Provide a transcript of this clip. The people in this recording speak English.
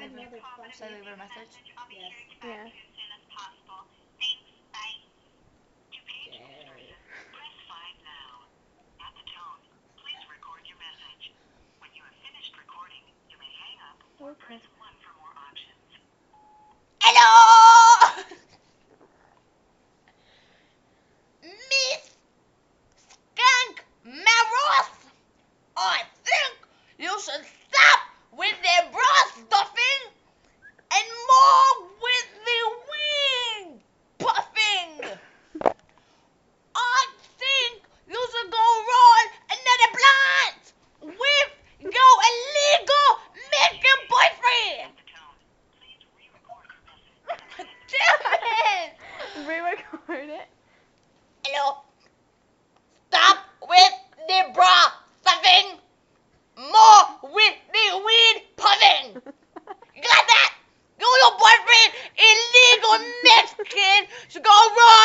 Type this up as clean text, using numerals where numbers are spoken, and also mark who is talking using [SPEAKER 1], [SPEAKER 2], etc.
[SPEAKER 1] Should I leave her a message?
[SPEAKER 2] Yes.
[SPEAKER 3] Yeah. Okay.
[SPEAKER 1] Hello! Miss Skunk Maros! I think you should stop with the bra stuffing and more with the wing puffing. I think you should go roll another blunt with your illegal Mexican boyfriend. Damn it!
[SPEAKER 3] Re-record it.
[SPEAKER 1] Hello. Stop with the bra stuffing. More with the weed puffing. You got that? You and your boyfriend, illegal Mexican, should go roll